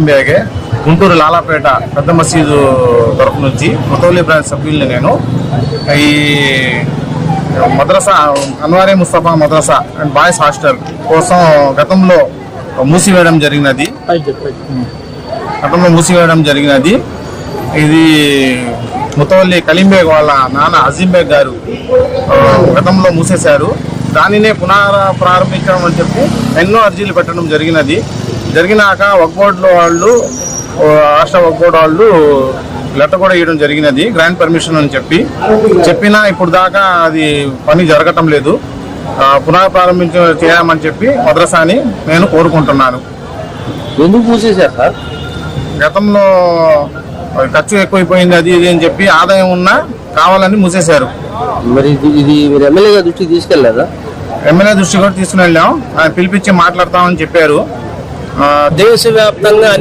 బ్యాగే గుంటూరు లాలాపేట పెద్ద మసీదు తరఫు నుంచి ముతవల్లి బ్రాంచ్ సభ్యుల్ని నేను ఈ Madrasa Anware Mustafa Madrasa and boys hostel కోసం గతంలో మూసివేయడం జరిగినది. ఇది ముతవల్లి కలీం బేగ్ వాళ్ళ నాన్న అజీం బేగ్ గారు గతంలో మూసేశారు. దానినే ప్రారంభించడం అని చెప్పి ఎన్నో అర్జీలు పెట్టడం జరిగినాక వక్ఫ్ బోర్డులో వాళ్ళు రాష్ట్ర వక్ఫ్ బోర్డు వాళ్ళు లెటర్ కూడా ఇవ్వడం జరిగినది గ్రాంట్ పర్మిషన్ అని చెప్పినా ఇప్పుడు దాకా అది పని జరగటం లేదు. చేయమని చెప్పి మద్రసాని నేను కోరుకుంటున్నాను. ఎందుకు మూసేశారు సార్? గతంలో ఖర్చు ఎక్కువైపోయింది అది ఇది అని చెప్పి ఆదాయం ఉన్నా కావాలని మూసేశారు. మరి ఇది మీరు ఎమ్మెల్యే దృష్టికి తీసుకెళ్లేదా? ఎమ్మెల్యే దృష్టి కూడా తీసుకుని వెళ్ళాం. ఆయన పిలిపించి మాట్లాడతామని చెప్పారు. దేశవ్యాప్తంగా